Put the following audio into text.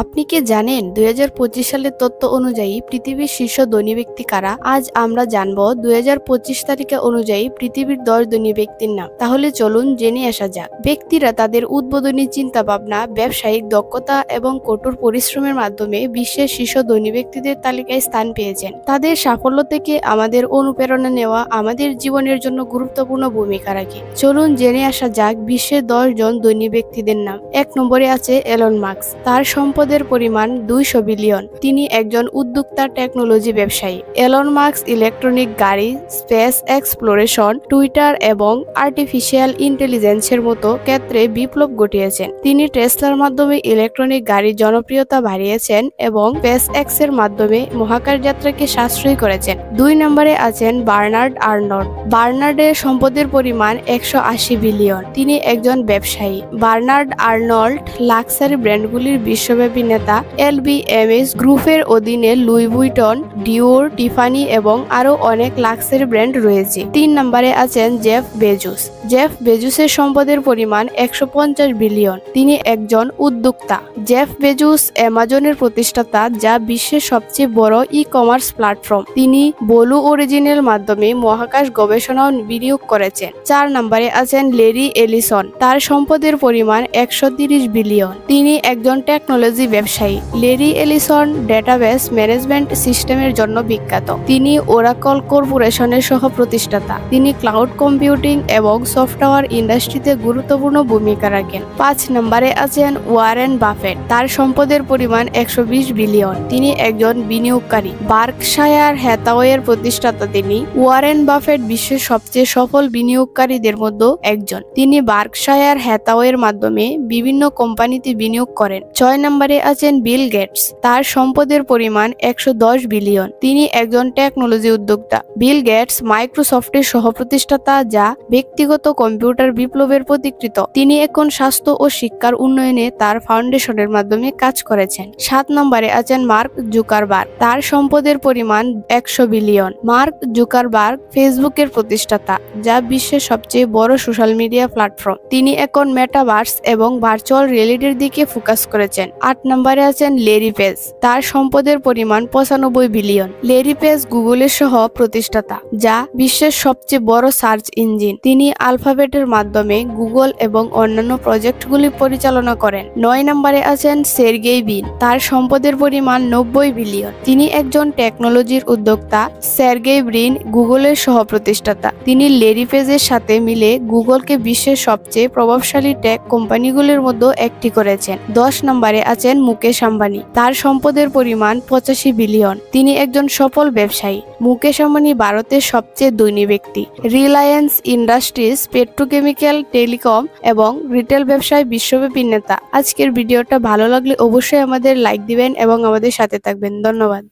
আপনি কি জানেন 2025 সালের তথ্য অনুযায়ী পৃথিবীর শীর্ষ ধনী ব্যক্তি কারা? আজ আমরা জানবো 2025 তারিখে অনুযায়ী পৃথিবীর 10 ধনী ব্যক্তির নাম। তাহলে চলুন জেনে আসা যাক। ব্যক্তিরা তাদের উদ্বোধনী চিন্তা ভাবনা, ব্যবসায়িক দক্ষতা এবং কঠোর পরিশ্রমের মাধ্যমে বিশ্বের শীর্ষ ধনী ব্যক্তিদের তালিকায় স্থান পেয়েছেন। তাদের সাফল্য থেকে আমাদের অনুপ্রেরণা নেওয়া আমাদের জীবনের জন্য গুরুত্বপূর্ণ ভূমিকা রাখে। চলুন জেনে আসা যাক বিশ্বের 10 জন ধনী ব্যক্তিদের নাম। 1 নম্বরে আছে এলন মাস্ক। তার সম্পদের পরিমাণ 200 বিলিয়ন। তিনি একজন উদ্যোক্তা টেকনোলজি ব্যবসায়ী। এলন মাস্ক ইলেকট্রনিক গাড়ি, স্পেস এক্সপ্লোরেশন, টুইটার এবং আর্টিফিশিয়াল ইন্টেলিজেন্সের মতো ক্ষেত্রে বিপ্লব ঘটিয়েছেন। তিনি টেসলার মাধ্যমে ইলেকট্রনিক গাড়ির জনপ্রিয়তা বাড়িয়েছেন এবং স্পেস এক্সের মাধ্যমে মহাকাশ যাত্রাকে সাশ্রয়ী করেছেন। 2 নম্বরে আছেন বার্নার্ড আর্নল্ড। বার্নার্ডের সম্পদের পরিমাণ 180 বিলিয়ন। তিনি একজন ব্যবসায়ী। বার্নার্ড আর্নল্ড লাক্সারি ব্র্যান্ডগুলির বিশ্বব্যাপী নেতা। LVMH গ্রুপের অধীনে লুই ভুইটন, ডিওর, টিফানি এবং আরো অনেক লাক্সারি ব্র্যান্ড রয়েছে। 3 নম্বরে আছেন জেফ বেজোস। জেফ বেজোসের সম্পদের পরিমাণ 150 বিলিয়ন। তিনি একজন উদ্যোক্তা। জেফ বেজোস অ্যামাজনের প্রতিষ্ঠাতা, যা বিশ্বের সবচেয়ে বড় ই-কমার্স প্ল্যাটফর্ম। তিনি ব্লু অরিজিনের মাধ্যমে মহাকাশ গবেষণাও বিনিয়োগ করেছেন। 4 নম্বরে আছেন ল্যারি এলিসন। তার সম্পদের পরিমাণ 130 বিলিয়ন। তিনি একজন টেকনোলজি ব্যবসায়ী। ল্যারি এলিসন ডেটাবেস ম্যানেজমেন্ট সিস্টেমের জন্য বিখ্যাত। তিনি ওরাকল কর্পোরেশনের সহ প্রতিষ্ঠাতা। তিনি ক্লাউড কম্পিউটিং এবং সফটওয়্যার ইন্ডাস্ট্রিতে গুরুত্বপূর্ণ ভূমিকা রাখেন। 5 নম্বরে আছেন ওয়ারেন বাফেট। তার সম্পদের পরিমাণ 120 বিলিয়ন। তিনি একজন বিনিয়োগকারী। বার্কশায়ার হ্যাথাওয়ের প্রতিষ্ঠাতা তিনি। ওয়ারেন বাফেট বিশ্বের সবচেয়ে সফল বিনিয়োগকারীদের মধ্যে একজন। তিনি বার্কশায়ার হ্যাথাওয়ের মাধ্যমে বিভিন্ন কোম্পানিতে বিনিয়োগ করেন। 6 নম্বরে আছেন বিল গেটস। তার সম্পদের পরিমাণ 110 বিলিয়ন। তিনি একজন টেকনোলজি উদ্যোক্তা। বিল গেটস মাইক্রোসফটের সহ-প্রতিষ্ঠাতা, যা ব্যক্তিগত কম্পিউটার বিপ্লবের প্রতিকৃত। তিনি এখন স্বাস্থ্য ও শিক্ষার উন্নয়নে তার ফাউন্ডেশনের মাধ্যমে কাজ করেছেন। 7 নম্বরে আছেন মার্ক জুকারবার্গ। তার সম্পদের পরিমাণ 100 বিলিয়ন। মার্ক জুকারবার্গ ফেসবুকের প্রতিষ্ঠাতা, যা বিশ্বের সবচেয়ে বড় সোশ্যাল মিডিয়া প্ল্যাটফর্ম। তিনি এখন মেটাভার্স এবং ভার্চুয়াল রিয়েলিটির দিকে ফোকাস করেছেন। 8 নম্বরে আছেন ল্যারি পেজ। তার সম্পদের পরিমাণ 95 বিলিয়ন। ল্যারি পেজ গুগলের সহ প্রতিষ্ঠাতা, যা বিশ্বের সবচেয়ে বড় সার্চ ইঞ্জিন। তিনি আলফাবেটের মাধ্যমে গুগল এবং অন্যান্য প্রজেক্টগুলি পরিচালনা করেন। 9 নম্বরে আছেন সের্গেই ব্রিন। তার সম্পদের পরিমাণ 90 বিলিয়ন। তিনি একজন টেকনোলজির উদ্যোক্তা। সের্গেই ব্রিন গুগলের সহ প্রতিষ্ঠাতা। তিনি ল্যারি পেজের সাথে মিলে গুগলকে বিশ্বের সবচেয়ে প্রভাবশালী টেক কোম্পানিগুলির মধ্যে একটি করেছেন। 10 নম্বরে আছেন মুকেশ আম্বানি। তার সম্পদের পরিমাণ 85 বিলিয়ন। তিনি একজন সফল ব্যবসায়ী। মুকেশ আম্বানি ভারতের সবচেয়ে ধনী ব্যক্তি। রিলায়েন্স ইন্ডাস্ট্রিজ, পেট্রোকেমিক্যাল, টেলিকম এবং রিটেল ব্যবসায় বিশ্বব্যাপী নেতা। আজকের ভিডিওটা ভালো লাগলে অবশ্যই আমাদের লাইক দিবেন এবং আমাদের সাথে থাকবেন। ধন্যবাদ।